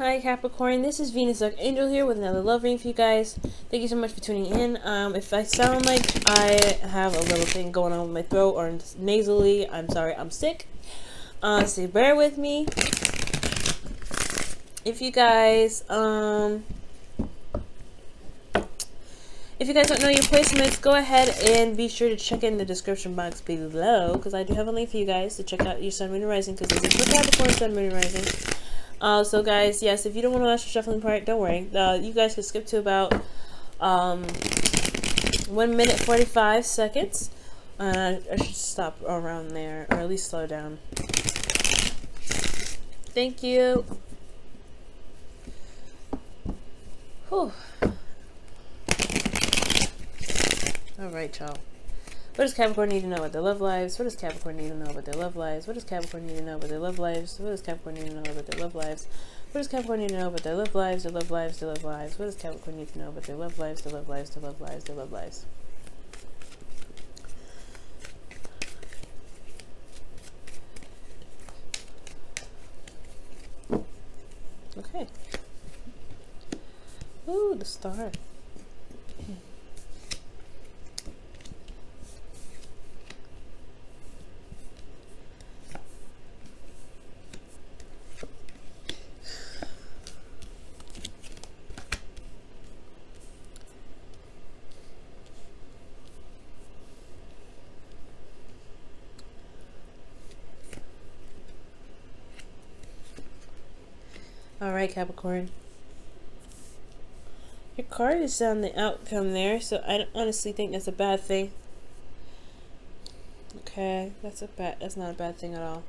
Hi Capricorn, this is Venus Archangel here with another love reading for you guys. Thank you so much for tuning in. If I sound like I have a little thing going on with my throat or nasally, I'm sorry, I'm sick. So bear with me. If you guys don't know your placements, go ahead and be sure to check in the description box below, because I do have a link for you guys to check out your Sun, Moon, and Rising, because this is for Capricorn, Sun, Moon, and Rising. So guys, yes, if you don't want to watch the shuffling part, don't worry. You guys can skip to about 1 minute 45 seconds. I should stop around there, or at least slow down. Thank you. Whew. Alright, y'all. What does Capricorn need to know about their love lives? What does Capricorn need to know about their love lives? What does Capricorn need to know about their love lives? What does Capricorn need to know about their love lives? What does Capricorn need to know about their love lives, their love lives, their love lives? What does Capricorn need to know about their love lives, their love lives, their love lives, their love lives? Okay. Ooh, the star. Alright, Capricorn. Your card is on the outcome there, so I honestly think that's a bad thing. Okay, that's not a bad thing at all.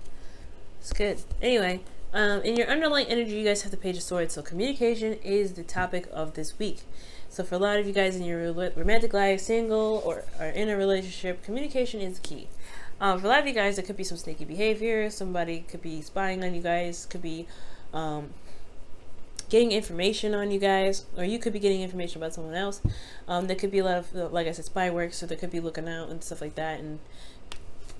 It's good. Anyway, in your underlying energy, you guys have the Page of Swords, so communication is the topic of this week. So for a lot of you guys in your romantic life, single, or are in a relationship, communication is key. For a lot of you guys, it could be some sneaky behavior. Somebody could be spying on you guys. Could be getting information on you guys, or you could be getting information about someone else. There could be a lot of, like I said, spy work, so there could be looking out and stuff like that, and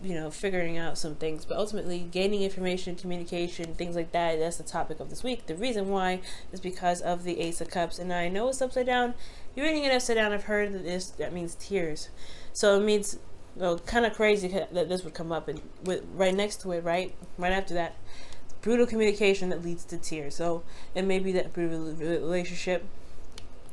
you know, figuring out some things. But ultimately, gaining information, communication, things like that, that's the topic of this week. The reason why is because of the Ace of Cups, and I know it's upside down. You're reading it upside down. I've heard that that means tears, so it means, well, kind of crazy that this would come up, and right next to it, right after that, brutal communication that leads to tears. So it may be that brutal relationship,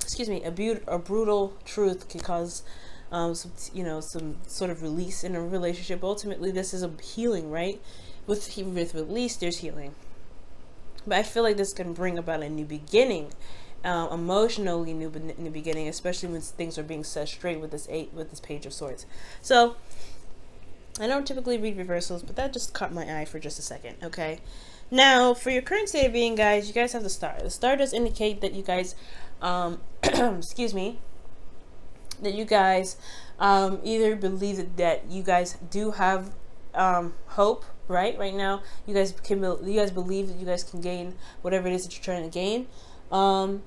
excuse me, a brutal truth can cause some sort of release in a relationship. Ultimately, this is a healing, right? With release, there's healing. But I feel like this can bring about a new beginning, emotionally new beginning, especially when things are being set straight with this Page of Swords. So I don't typically read reversals, but that just caught my eye for just a second. Okay. Now, for your current state of being, guys, you guys have the star. The star does indicate that you guys, excuse me, that you guys either believe that you guys do have hope, right now. You guys believe that you guys can gain whatever it is that you're trying to gain. You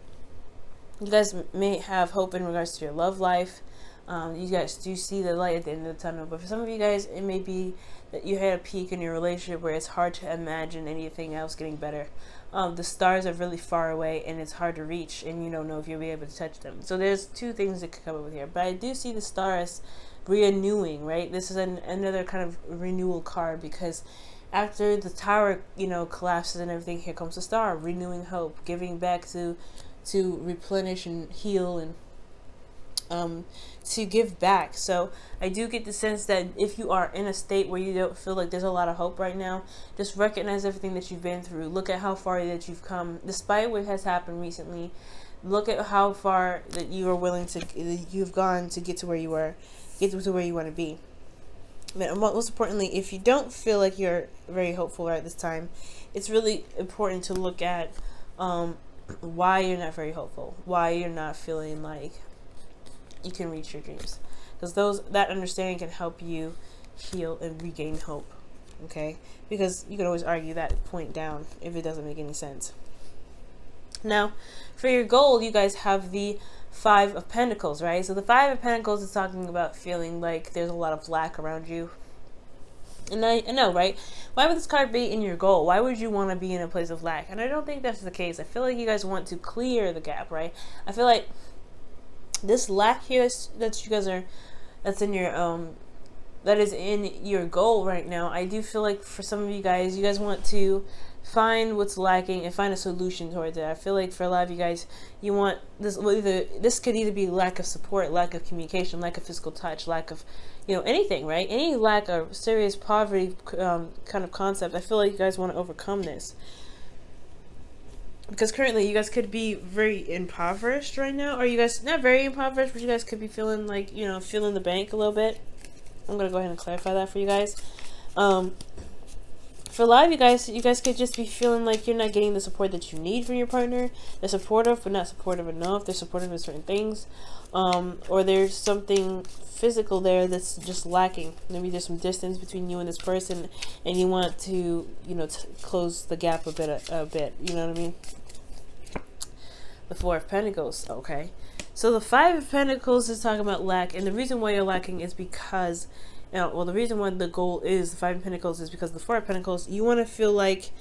guys may have hope in regards to your love life. You guys do see the light at the end of the tunnel, but for some of you guys, it may be that you had a peak in your relationship where it's hard to imagine anything else getting better. The stars are really far away and it's hard to reach, and you don't know if you'll be able to touch them. So there's two things that could come up with here, but I do see the stars renewing, right? This is another kind of renewal card, because after the tower, collapses and everything, here comes the star, renewing hope, giving back to replenish and heal, and to give back. So I do get the sense that if you are in a state where you don't feel like there's a lot of hope right now, just recognize everything that you've been through. Look at how far that you've come, despite what has happened recently. Look at how far that you are willing to, you've gone to get to where you are, get to where you want to be. But most importantly, if you don't feel like you're very hopeful at this time, it's really important to look at why you're not very hopeful, why you're not feeling like you can reach your dreams, because that understanding can help you heal and regain hope. Okay, because you can always argue that point down if it doesn't make any sense. Now, for your goal, you guys have the Five of Pentacles, right? So the Five of Pentacles is talking about feeling like there's a lot of lack around you. And I know, right? Why would this card be in your goal? Why would you want to be in a place of lack? And I don't think that's the case. I feel like you guys want to clear the gap, right? I feel like this lack here that you guys are, that's in your that is in your goal right now. I do feel like for some of you guys want to find what's lacking and find a solution towards it. I feel like for a lot of you guys, you want this, this could either be lack of support, lack of communication, lack of physical touch, lack of, you know, anything, right? Any lack of serious poverty kind of concept. I feel like you guys want to overcome this. Because currently you guys could be very impoverished right now. Or you guys, not very impoverished, but you guys could be feeling like, you know, feeling the bank a little bit. I'm going to go ahead and clarify that for you guys. For a lot of you guys could just be feeling like you're not getting the support that you need from your partner. They're supportive, but not supportive enough. They're supportive in certain things. Or there's something physical there that's just lacking. Maybe there's some distance between you and this person, and you want to, you know, close the gap a bit. You know what I mean? The Four of Pentacles. Okay. So the Five of Pentacles is talking about lack, and the reason why you're lacking is because, you know, well, the reason why the goal is the Five of Pentacles is because the Four of Pentacles, you want to feel like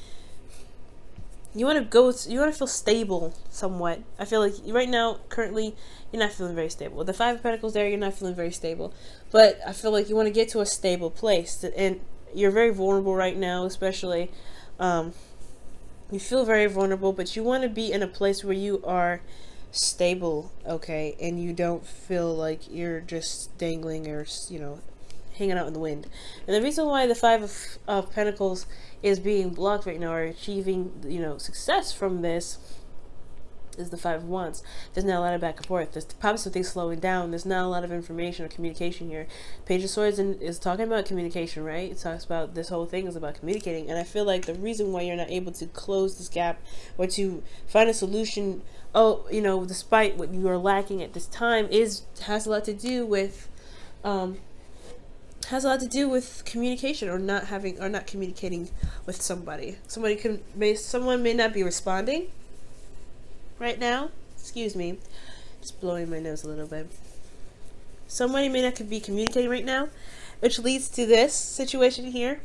you want to feel stable somewhat. I feel like right now, currently, you're not feeling very stable. With the Five of Pentacles there, you're not feeling very stable. But I feel like you want to get to a stable place, and you're very vulnerable right now, especially. You feel very vulnerable, but you want to be in a place where you are stable, okay, and you don't feel like you're just dangling or, you know, hanging out in the wind. And the reason why the Five of Pentacles is being blocked right now, or achieving, you know, success from this, is the Five of Wands. There's not a lot of back and forth. There's probably some things slowing down. There's not a lot of information or communication here. Page of Swords is talking about communication, right? It talks about, this whole thing is about communicating. And I feel like the reason why you're not able to close this gap or to find a solution, you know, despite what you are lacking at this time, has a lot to do with communication, or not communicating with somebody. Someone may not be responding right now. Excuse me, just blowing my nose a little bit. Somebody may not be communicating right now, which leads to this situation here.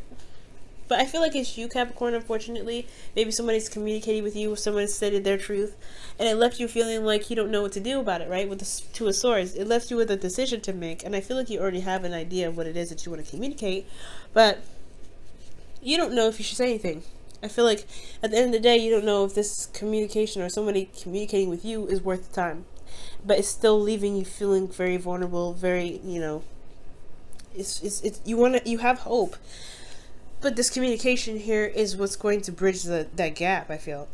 But I feel like it's you, Capricorn, unfortunately. Maybe somebody's communicating with you, or someone stated their truth, and it left you feeling like you don't know what to do about it, right? With the Two of Swords, it left you with a decision to make, and I feel like you already have an idea of what it is that you want to communicate, but you don't know if you should say anything. I feel like at the end of the day, you don't know if this communication or somebody communicating with you is worth the time, but it's still leaving you feeling very vulnerable, very, you know, you have hope. But this communication here is what's going to bridge that gap, I feel.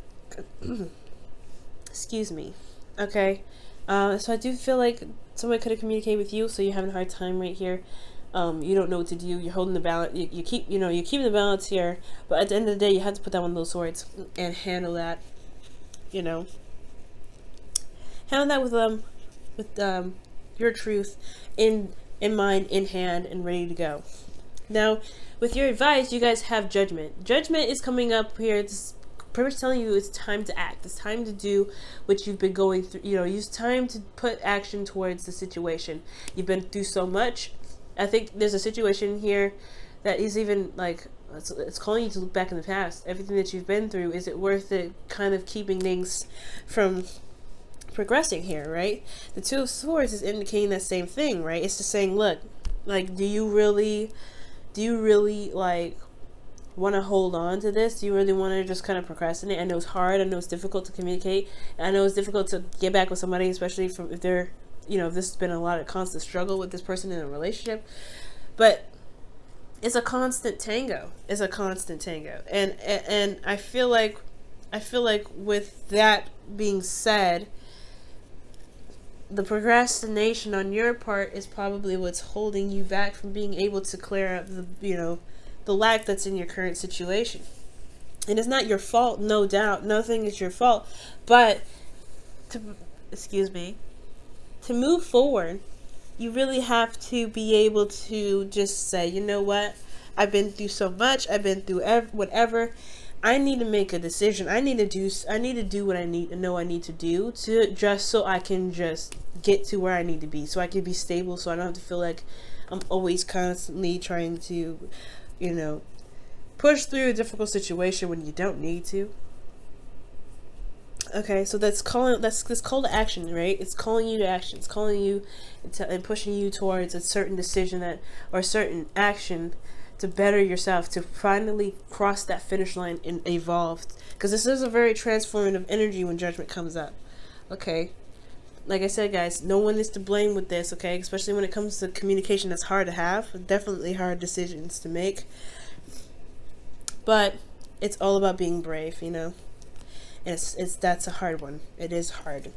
Excuse me. Okay. So I do feel like somebody could have communicated with you, so you're having a hard time right here. You don't know what to do. You're holding the balance. You're keeping the balance here. But at the end of the day, you have to put down one of those swords and handle that. You know. Handle that with your truth in mind, in hand, and ready to go. Now, with your advice, you guys have Judgment. Judgment is coming up here. It's pretty much telling you it's time to act. It's time to do what you've been going through. You know, it's time to put action towards the situation. You've been through so much. I think there's a situation here that is even like, it's calling you to look back in the past. Everything that you've been through, is it worth it kind of keeping things from progressing here, right? The Two of Swords is indicating that same thing, right? It's just saying, look, like, do you really like want to hold on to this? Do you really want to just kind of procrastinate? I know it's hard. I know it's difficult to communicate. I know it's difficult to get back with somebody, especially if they're, you know, if this has been a lot of constant struggle with this person in a relationship. But it's a constant tango. It's a constant tango. And I feel like with that being said, the procrastination on your part is probably what's holding you back from being able to clear up the, you know, the lack that's in your current situation. And it's not your fault, no doubt. Nothing is your fault. But to move forward, you really have to be able to just say, you know what? I've been through so much. I've been through whatever. I need to make a decision. I need to do what I need to do to just so I can just get to where I need to be, so I can be stable, so I don't have to feel like I'm always constantly trying to you know, push through a difficult situation when you don't need to. Okay, so that's this call to action, right? It's calling you to action. It's calling you and pushing you towards a certain decision or a certain action to better yourself, to finally cross that finish line and evolve. Because this is a very transformative energy when judgment comes up. Okay, like I said, guys, no one is to blame with this. Okay, especially when it comes to communication, that's hard to have. Definitely hard decisions to make. But it's all about being brave, you know. That's a hard one. It is hard.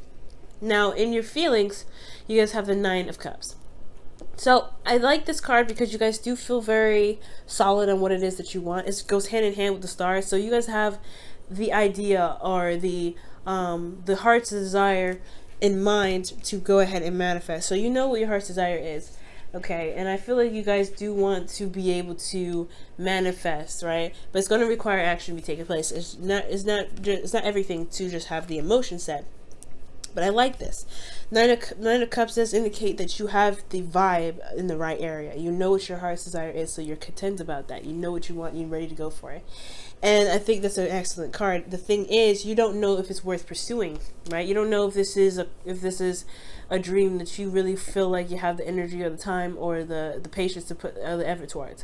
Now, in your feelings, you guys have the Nine of Cups. So I like this card because you guys do feel very solid on what it is that you want. It goes hand in hand with the stars. So you guys have the idea or the heart's desire in mind to go ahead and manifest. So you know what your heart's desire is. Okay, and I feel like you guys do want to be able to manifest, right? But it's going to require action to be taking place. It's not everything to just have the emotion set. But I like this. Nine of Cups does indicate that you have the vibe in the right area. You know what your heart's desire is, so you're content about that. You know what you want, and you're ready to go for it. And I think that's an excellent card. The thing is, you don't know if it's worth pursuing, right? You don't know if this is a dream that you really feel like you have the energy or the time or the patience to put the effort towards.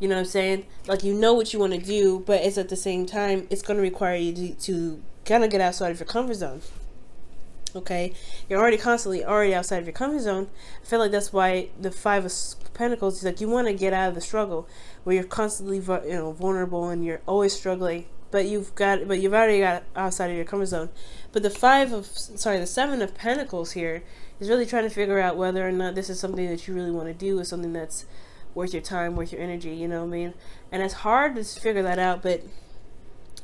You know what I'm saying? Like, you know what you want to do, but it's at the same time, it's going to require you to kind of get outside of your comfort zone. Okay, you're already outside of your comfort zone. I feel like that's why the Five of Pentacles is like, you want to get out of the struggle where you're constantly, you know, vulnerable and you're always struggling, but you've already got outside of your comfort zone. But the Seven of Pentacles here is really trying to figure out whether or not this is something that you really want to do, or something that's worth your time, worth your energy, you know what I mean? And it's hard to figure that out, but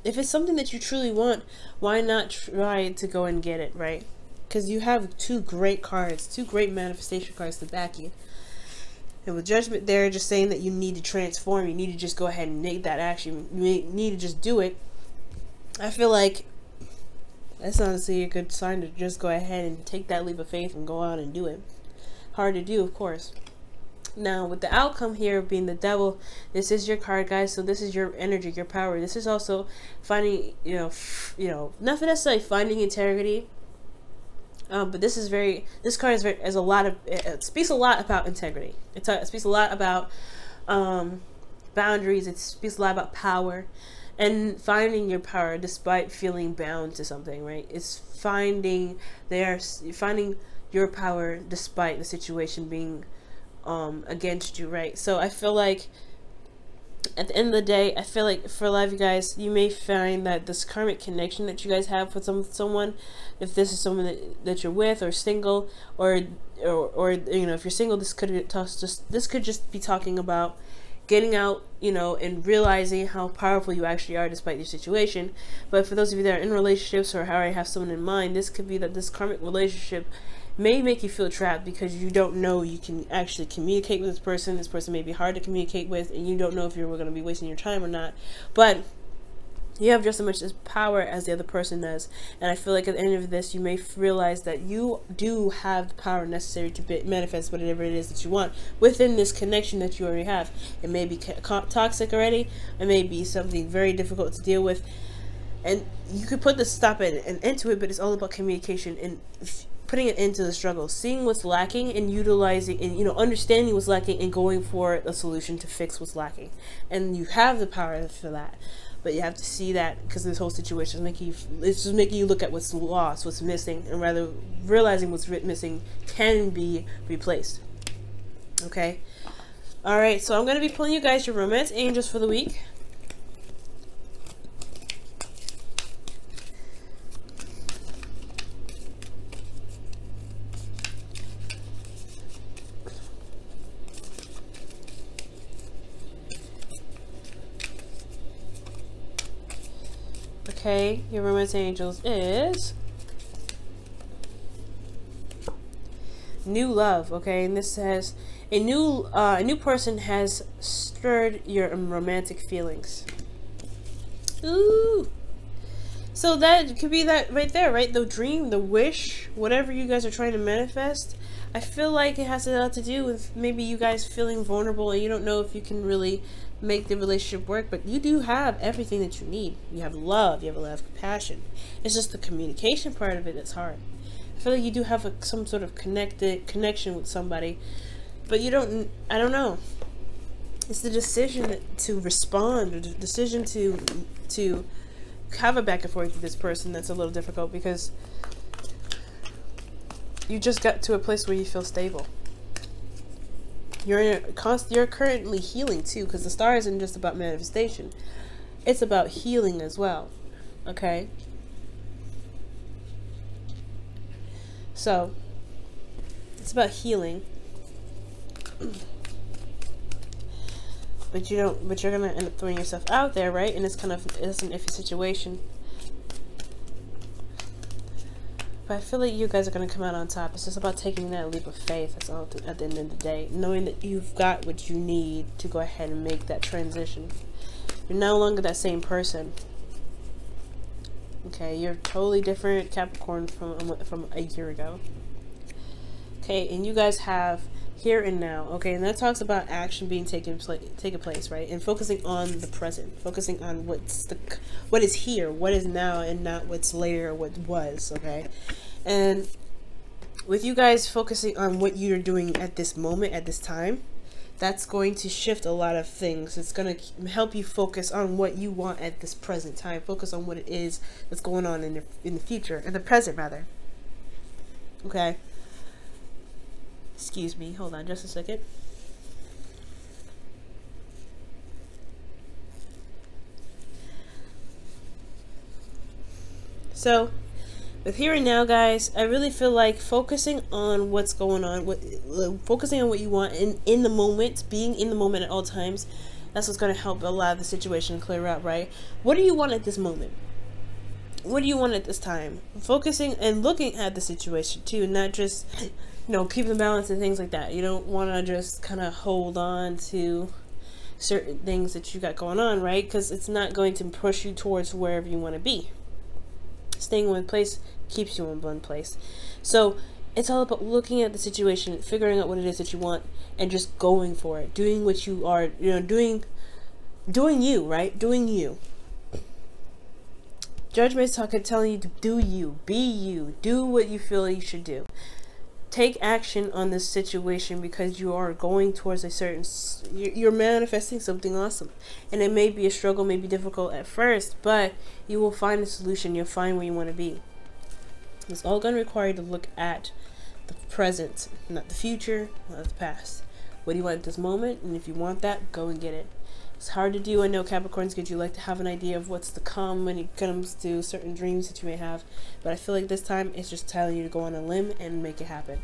if it's something that you truly want, why not try to go and get it, right? Because you have two great cards, two great manifestation cards to back you. And with Judgment there, just saying that you need to transform, you need to just go ahead and make that action, you need to just do it. I feel like that's honestly a good sign to just go ahead and take that leap of faith and go out and do it. Hard to do, of course. Now, with the outcome here being the Devil, this is your card, guys. So this is your energy, your power. This is also finding, not necessarily finding integrity, but this card it speaks a lot about integrity. It speaks a lot about boundaries. It speaks a lot about power and finding your power despite feeling bound to something, right? It's finding your power despite the situation being against you, right? So I feel like at the end of the day, I feel like for a lot of you guys, you may find that this karmic connection that you guys have with someone, if this is someone that you're with or single, or if you're single, this could just be talking about getting out, and realizing how powerful you actually are despite your situation. But for those of you that are in relationships or already have someone in mind, this could be that this karmic relationship may make you feel trapped because you don't know you can actually communicate with this person. This person may be hard to communicate with, and you don't know if you're going to be wasting your time or not. But you have just as much power as the other person does. And I feel like at the end of this, you may realize that you do have the power necessary to manifest whatever it is that you want within this connection that you already have. It may be toxic already. It may be something very difficult to deal with. And you could put the stop and into it, but it's all about communication and putting it into the struggle, seeing what's lacking and utilizing and understanding what's lacking and going for a solution to fix what's lacking. And you have the power for that, but you have to see that, because this whole situation is just making you look at what's lost, what's missing, and rather realizing what's missing can be replaced. Okay, all right, so I'm going to be pulling you guys your romance angels for the week. Okay, your romance angels is new love. Okay, and this says a new person has stirred your romantic feelings. Ooh, so that could be that right there, right? The dream, the wish, whatever you guys are trying to manifest. I feel like it has a lot to do with maybe you guys feeling vulnerable and you don't know if you can really make the relationship work, but you do have everything that you need. You have love, you have a lot of compassion. It's just the communication part of it that's hard. I feel like you do have some sort of connection with somebody, but you don't, I don't know. It's the decision to respond, or the decision to have a back and forth with this person that's a little difficult, because you just got to a place where you feel stable. You're currently healing too, because the star isn't just about manifestation. It's about healing as well. Okay? So, it's about healing. But you're gonna end up throwing yourself out there, right? And it's an iffy situation. But I feel like you guys are going to come out on top. It's just about taking that leap of faith. That's all at the end of the day. Knowing that you've got what you need to go ahead and make that transition. You're no longer that same person. Okay, you're totally different Capricorn from a year ago. Okay, and you guys have here and now. Okay, and that talks about action being taking place, right? And focusing on the present. Focusing on what is here, what is now, and not what's later or what was, okay? And with you guys focusing on what you're doing at this moment, at this time, that's going to shift a lot of things. It's going to help you focus on what you want at this present time. Focus on what it is that's going on in the future, in the present rather. Okay? Excuse me, hold on just a second. So, with here and now, guys, I really feel like focusing on what's going on, focusing on what you want in the moment, being in the moment at all times, that's what's going to help a lot of the situation clear out, right? What do you want at this moment? What do you want at this time? Focusing and looking at the situation too, not just, keep the balance and things like that. You don't want to just kind of hold on to certain things that you got going on, right? Because it's not going to push you towards wherever you want to be. Staying in one place keeps you in one place. So it's all about looking at the situation, figuring out what it is that you want, and just going for it. Doing what you are, doing you, right? Doing you. Judgment is telling you to do you, be you, do what you feel you should do. Take action on this situation because you are going towards a certain, you're manifesting something awesome. And it may be a struggle, may be difficult at first, but you will find a solution. You'll find where you want to be. It's all going to require you to look at the present, not the future, not the past. What do you want at this moment? And if you want that, go and get it. It's hard to do. I know Capricorns, because you like to have an idea of what's to come when it comes to certain dreams that you may have. But I feel like this time it's just telling you to go on a limb and make it happen.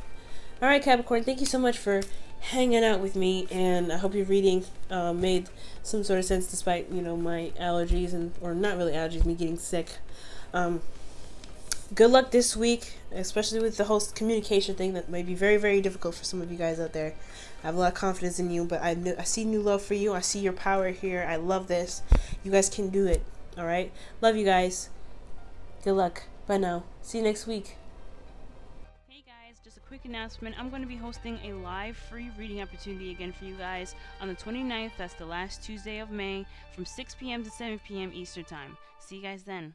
Alright, Capricorn, thank you so much for hanging out with me. And I hope your reading made some sort of sense despite, my allergies, or not really allergies, me getting sick. Good luck this week, especially with the whole communication thing that may be very, very difficult for some of you guys out there. I have a lot of confidence in you, but I see new love for you. I see your power here. I love this. You guys can do it. All right? Love you guys. Good luck. Bye now. See you next week. Hey guys, just a quick announcement. I'm going to be hosting a live free reading opportunity again for you guys on the 29th. That's the last Tuesday of May from 6 p.m. to 7 p.m. Eastern Time. See you guys then.